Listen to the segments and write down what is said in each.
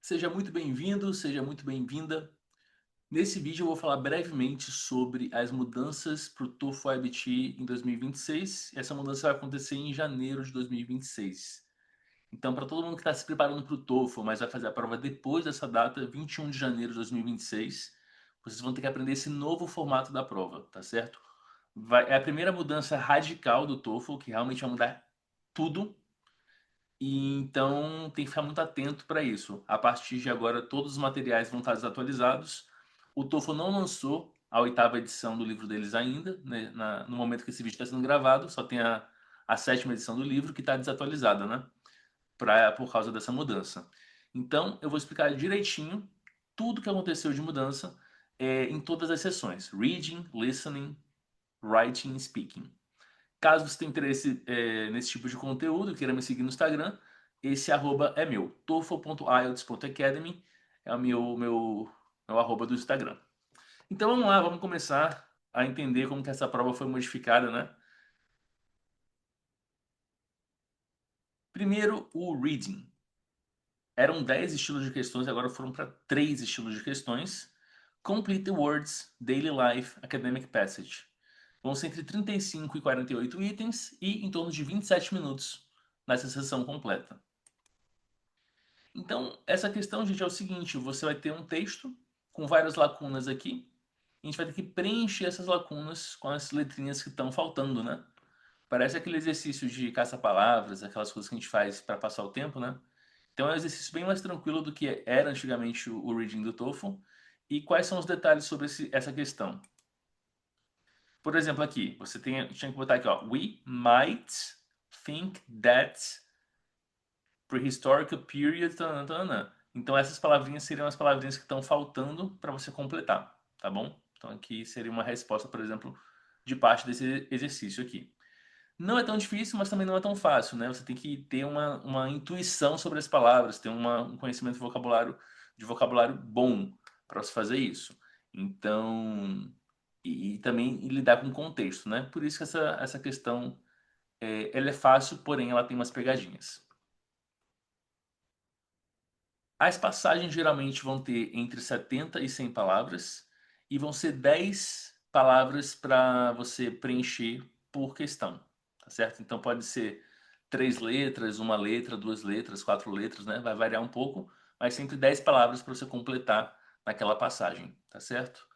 Seja muito bem-vindo, seja muito bem-vinda. Nesse vídeo eu vou falar brevemente sobre as mudanças para o TOEFL IBT em 2026. Essa mudança vai acontecer em janeiro de 2026. Então, para todo mundo que está se preparando para o TOEFL, mas vai fazer a prova depois dessa data, 21 de janeiro de 2026, vocês vão ter que aprender esse novo formato da prova, tá certo? É a primeira mudança radical do TOEFL, que realmente vai mudar tudo. E então tem que ficar muito atento para isso. A partir de agora, todos os materiais vão estar desatualizados. O TOEFL não lançou a oitava edição do livro deles ainda, né? No momento que esse vídeo está sendo gravado, só tem a sétima edição do livro que está desatualizada, né? Por causa dessa mudança. Então, eu vou explicar direitinho tudo que aconteceu de mudança em todas as sessões: reading, listening, writing e speaking. Caso você tenha interesse nesse tipo de conteúdo e queira me seguir no Instagram, esse arroba é meu, toefl.ielts.academy é o meu arroba do Instagram. Então vamos lá, vamos começar a entender como que essa prova foi modificada, né? Primeiro, o reading. Eram 10 estilos de questões, agora foram para 3 estilos de questões. Complete the words, daily life, academic passage. Vão ser entre 35 e 48 itens e em torno de 27 minutos nessa sessão completa. Então, essa questão, gente, é o seguinte: você vai ter um texto com várias lacunas aqui, e a gente vai ter que preencher essas lacunas com as letrinhas que estão faltando, né? Parece aquele exercício de caça-palavras, aquelas coisas que a gente faz para passar o tempo, né? Então é um exercício bem mais tranquilo do que era antigamente o reading do TOEFL. E quais são os detalhes sobre essa questão? Por exemplo, aqui, tinha que botar aqui, ó, we might think that prehistoric period, tanana. Então essas palavrinhas seriam as palavrinhas que estão faltando para você completar, tá bom? Então aqui seria uma resposta, por exemplo, de parte desse exercício aqui. Não é tão difícil, mas também não é tão fácil, né? Você tem que ter uma intuição sobre as palavras, ter um conhecimento de vocabulário bom para você fazer isso. Então, e também lidar com o contexto, né? Por isso que essa questão ela é fácil, porém ela tem umas pegadinhas. As passagens geralmente vão ter entre 70 e 100 palavras e vão ser 10 palavras para você preencher por questão, tá certo? Então pode ser 3 letras, uma letra, 2 letras, 4 letras, né? Vai variar um pouco, mas sempre 10 palavras para você completar naquela passagem, tá certo?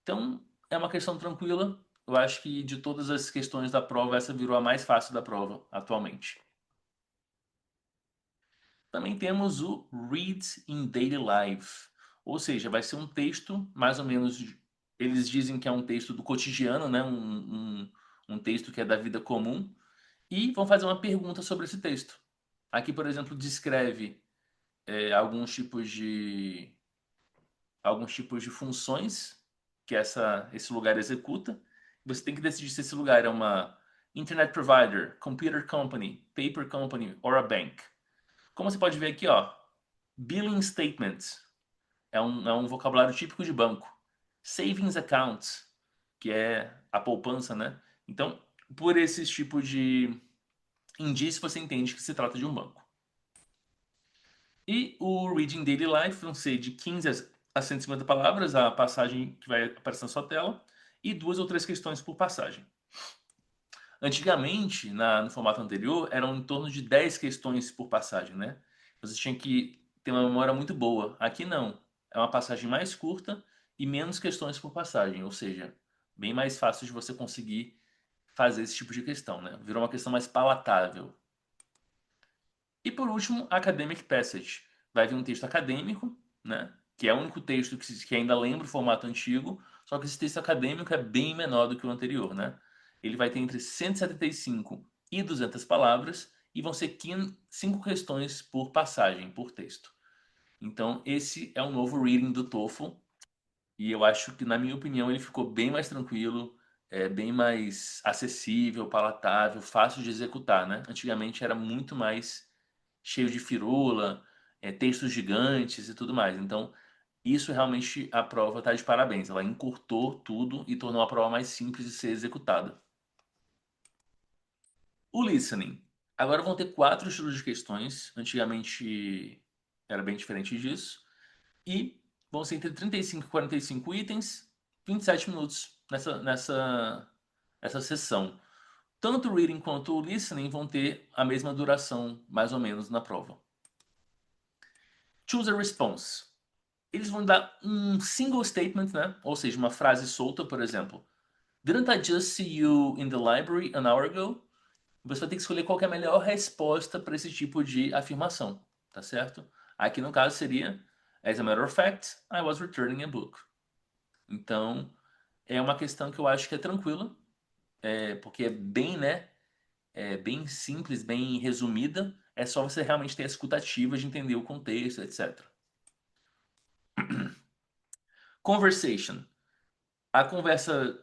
Então é uma questão tranquila. Eu acho que de todas as questões da prova, essa virou a mais fácil da prova atualmente. Também temos o Read in Daily Life, ou seja, vai ser um texto mais ou menos. Eles dizem que é um texto do cotidiano, né? Um texto que é da vida comum, e vão fazer uma pergunta sobre esse texto. Aqui, por exemplo, descreve alguns tipos de funções que esse lugar executa. Você tem que decidir se esse lugar é uma Internet Provider, Computer Company, Paper Company or a Bank. Como você pode ver aqui, ó, Billing statements é um vocabulário típico de banco. Savings accounts, que é a poupança, né? Então, por esses tipos de indício, você entende que se trata de um banco. E o Reading Daily Life vão ser de 15 a 150 palavras, a passagem que vai aparecer na sua tela, e 2 ou 3 questões por passagem. Antigamente, no formato anterior, eram em torno de 10 questões por passagem, né? Você tinha que ter uma memória muito boa. Aqui não. É uma passagem mais curta e menos questões por passagem, ou seja, bem mais fácil de você conseguir fazer esse tipo de questão, né? Virou uma questão mais palatável. E por último, Academic Passage. Vai vir um texto acadêmico, né? Que é o único texto que ainda lembra o formato antigo, só que esse texto acadêmico é bem menor do que o anterior, né? Ele vai ter entre 175 e 200 palavras e vão ser 5 questões por passagem, por texto. Então, esse é o novo reading do TOEFL e eu acho que, na minha opinião, ele ficou bem mais tranquilo, bem mais acessível, palatável, fácil de executar, né? Antigamente era muito mais cheio de firula, textos gigantes e tudo mais. Então, isso realmente a prova está de parabéns. Ela encurtou tudo e tornou a prova mais simples de ser executada. O listening. Agora vão ter 4 estilos de questões. Antigamente era bem diferente disso. E vão ser entre 35 e 45 itens, 27 minutos nessa sessão. Tanto o reading quanto o listening vão ter a mesma duração, mais ou menos, na prova. Choose a response. Eles vão dar um single statement, né? Ou seja, uma frase solta, por exemplo. Didn't I just see you in the library an hour ago? Você vai ter que escolher qual que é a melhor resposta para esse tipo de afirmação, tá certo? Aqui no caso seria, as a matter of fact, I was returning a book. Então, é uma questão que eu acho que é tranquila, porque é bem, né, é bem simples, bem resumida. É só você realmente ter a escutativa de entender o contexto, etc. Conversation. A conversa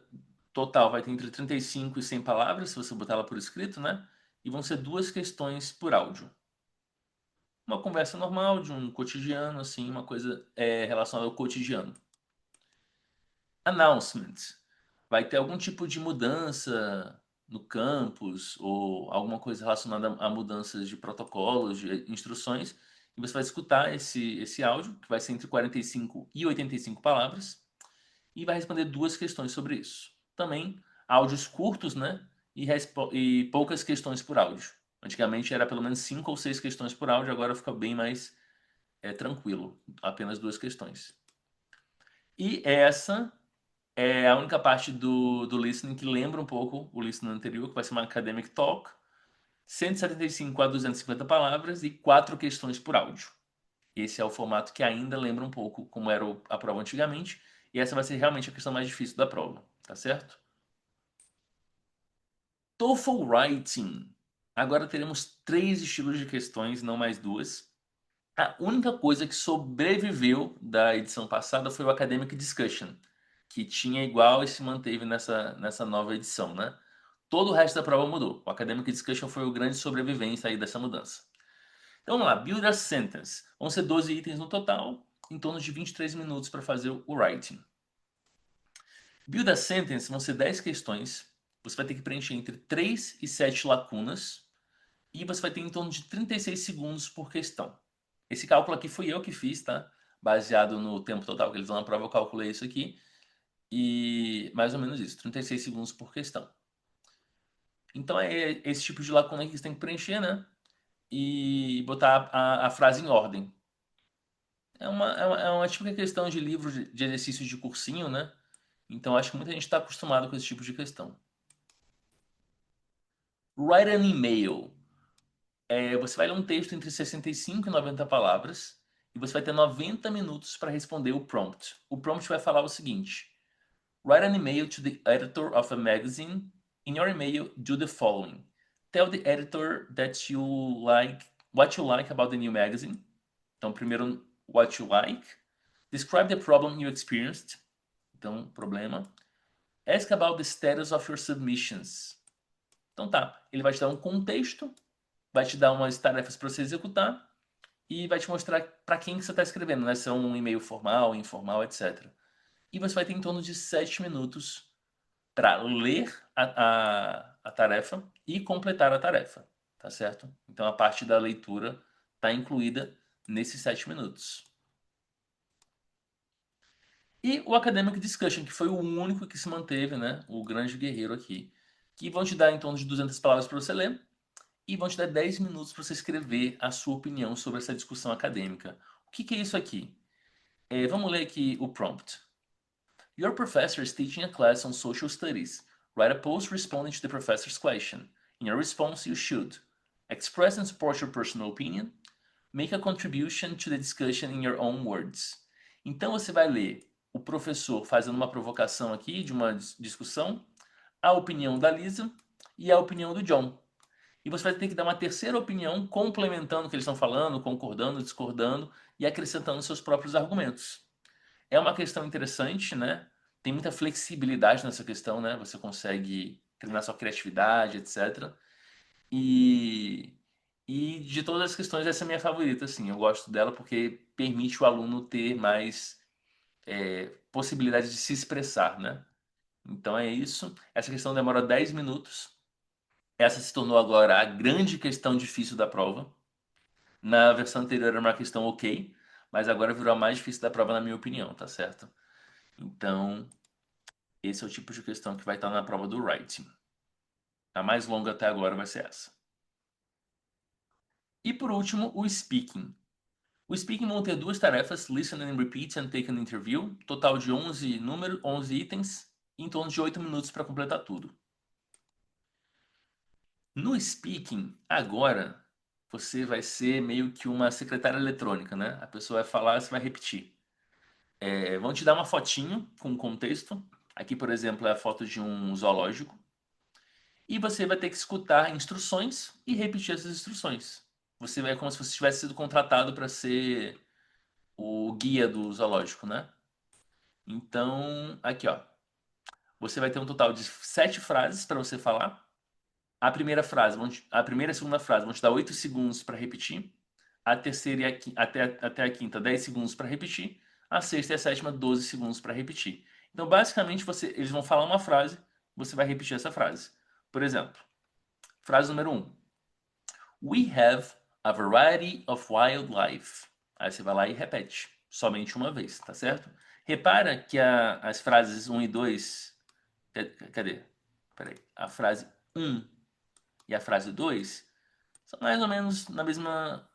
total vai ter entre 35 e 100 palavras, se você botar ela por escrito, né? E vão ser 2 questões por áudio. Uma conversa normal, de um cotidiano, assim, uma coisa relacionada ao cotidiano. Announcement. Vai ter algum tipo de mudança no campus ou alguma coisa relacionada a mudanças de protocolos, de instruções. E você vai escutar esse áudio, que vai ser entre 45 e 85 palavras, e vai responder 2 questões sobre isso. Também áudios curtos, né? E poucas questões por áudio. Antigamente era pelo menos 5 ou 6 questões por áudio, agora fica bem mais tranquilo, apenas 2 questões. E essa é a única parte do listening que lembra um pouco o listening anterior, que vai ser uma academic talk, 175 a 250 palavras e 4 questões por áudio. Esse é o formato que ainda lembra um pouco como era a prova antigamente, e essa vai ser realmente a questão mais difícil da prova, tá certo? TOEFL Writing. Agora teremos 3 estilos de questões, não mais 2. A única coisa que sobreviveu da edição passada foi o Academic Discussion, que tinha igual e se manteve nessa nova edição, né? Todo o resto da prova mudou. O Academic Discussion foi o grande sobrevivência aí dessa mudança. Então vamos lá, Build a Sentence. Vão ser 12 itens no total, em torno de 23 minutos para fazer o writing. Build a Sentence vão ser 10 questões. Você vai ter que preencher entre 3 e 7 lacunas. E você vai ter em torno de 36 segundos por questão. Esse cálculo aqui fui eu que fiz, tá? Baseado no tempo total que eles dão na prova, eu calculei isso aqui. E mais ou menos isso, 36 segundos por questão. Então é esse tipo de lacuna que você tem que preencher, né? E botar a frase em ordem. É uma típica questão de livro de exercício de cursinho, né? Então acho que muita gente está acostumado com esse tipo de questão. Write an email. Você vai ler um texto entre 65 e 90 palavras e você vai ter 90 minutos para responder o prompt. O prompt vai falar o seguinte: Write an email to the editor of a magazine. In your email, do the following. Tell the editor that you like what you like about the new magazine. Então, primeiro, what you like. Describe the problem you experienced. Então, problema. Ask about the status of your submissions. Então tá, ele vai te dar um contexto, vai te dar umas tarefas para você executar e vai te mostrar para quem que você está escrevendo, né? Se é um e-mail formal, informal, etc. E você vai ter em torno de 7 minutos para ler a tarefa e completar a tarefa, tá certo? Então a parte da leitura está incluída nesses 7 minutos. E o Academic Discussion, que foi o único que se manteve, né? O grande guerreiro aqui. Que vão te dar em torno de 200 palavras para você ler e vão te dar 10 minutos para você escrever a sua opinião sobre essa discussão acadêmica. O que é isso aqui? Vamos ler aqui o prompt. Your professor is teaching a class on social studies. Write a post responding to the professor's question. In your response, you should express and support your personal opinion, make a contribution to the discussion in your own words. Então você vai ler o professor fazendo uma provocação aqui de uma discussão, a opinião da Lisa e a opinião do John. E você vai ter que dar uma terceira opinião, complementando o que eles estão falando, concordando, discordando e acrescentando seus próprios argumentos. É uma questão interessante, né? Tem muita flexibilidade nessa questão, né? Você consegue treinar sua criatividade, etc. E, e de todas as questões, essa é a minha favorita, assim. Eu gosto dela porque permite o aluno ter mais possibilidade de se expressar, né? Então é isso. Essa questão demora 10 minutos. Essa se tornou agora a grande questão difícil da prova. Na versão anterior era uma questão ok, mas agora virou a mais difícil da prova, na minha opinião, tá certo? Então, esse é o tipo de questão que vai estar na prova do writing. A mais longa até agora vai ser essa. E por último, o speaking. O speaking vão ter duas tarefas, listen and repeat and take an interview, total de 11 itens, em torno de 8 minutos para completar tudo. No speaking, agora, você vai ser meio que uma secretária eletrônica, né? A pessoa vai falar, você vai repetir. Vão te dar uma fotinho com contexto. Aqui, por exemplo, é a foto de um zoológico. E você vai ter que escutar instruções e repetir essas instruções. Você vai como se você tivesse sido contratado para ser o guia do zoológico, né? Então, aqui ó, você vai ter um total de 7 frases para você falar. A primeira frase, a primeira e a segunda frase vão te dar 8 segundos para repetir. A terceira e até a quinta, 10 segundos para repetir. A sexta e a sétima, 12 segundos para repetir. Então, basicamente, eles vão falar uma frase, você vai repetir essa frase. Por exemplo, frase número 1. We have a variety of wildlife. Aí você vai lá e repete, somente uma vez, tá certo? Repara que as frases um e 2. Cadê? Peraí. A frase um e a frase 2 são mais ou menos na mesma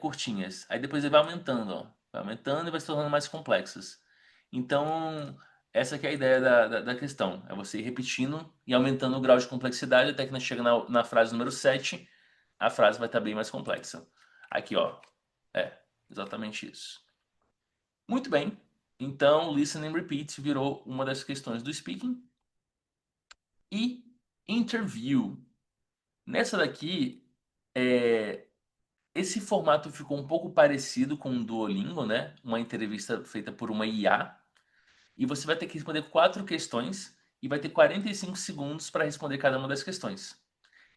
curtinhas. Aí depois ele vai aumentando, ó. Vai aumentando e vai se tornando mais complexas. Então, essa que é a ideia da questão. É você ir repetindo e aumentando o grau de complexidade até que nós chega na frase número 7, a frase vai estar bem mais complexa. Aqui, ó. É, exatamente isso. Muito bem. Então, listen and repeat virou uma das questões do speaking. E interview. Nessa daqui, esse formato ficou um pouco parecido com o Duolingo, né? Uma entrevista feita por uma IA. E você vai ter que responder 4 questões e vai ter 45 segundos para responder cada uma das questões.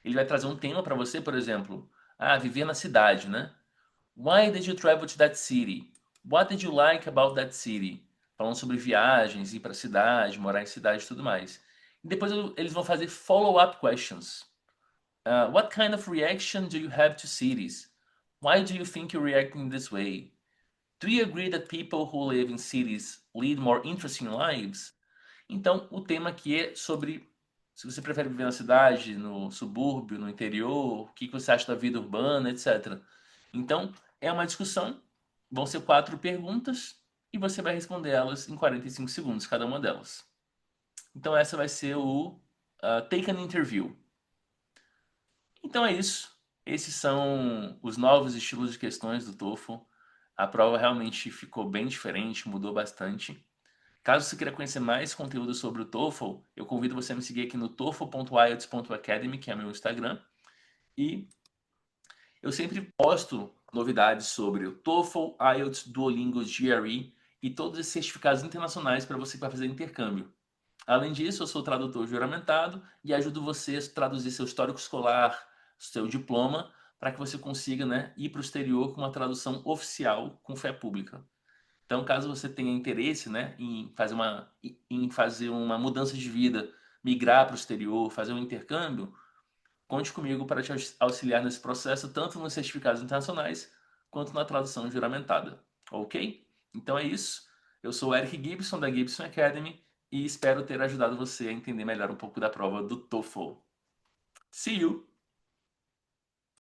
Ele vai trazer um tema para você, por exemplo, viver na cidade, né? Why did you travel to that city? What did you like about that city? Falando sobre viagens, ir para a cidade, morar em cidade e tudo mais. E depois eles vão fazer follow-up questions. What kind of reaction do you have to cities? Why do you think you're reacting this way? Do you agree that people who live in cities lead more interesting lives? Então, o tema aqui é sobre se você prefere viver na cidade, no subúrbio, no interior, o que você acha da vida urbana, etc. Então, é uma discussão, vão ser 4 perguntas e você vai responder elas em 45 segundos, cada uma delas. Então, essa vai ser o Take an Interview. Então é isso. Esses são os novos estilos de questões do TOEFL. A prova realmente ficou bem diferente, mudou bastante. Caso você queira conhecer mais conteúdo sobre o TOEFL, eu convido você a me seguir aqui no toefl.ielts.academy, que é meu Instagram. E eu sempre posto novidades sobre o TOEFL, IELTS, Duolingo, GRE e todos esses certificados internacionais para você que vai fazer intercâmbio. Além disso, eu sou tradutor juramentado e ajudo você a traduzir seu histórico escolar, seu diploma, para que você consiga, né, ir para o exterior com uma tradução oficial com fé pública. Então, caso você tenha interesse, né, em fazer uma mudança de vida, migrar para o exterior, fazer um intercâmbio, conte comigo para te auxiliar nesse processo, tanto nos certificados internacionais quanto na tradução juramentada. Ok? Então é isso. Eu sou o Eric Gibson, da Gibson Academy, e espero ter ajudado você a entender melhor um pouco da prova do TOEFL. See you!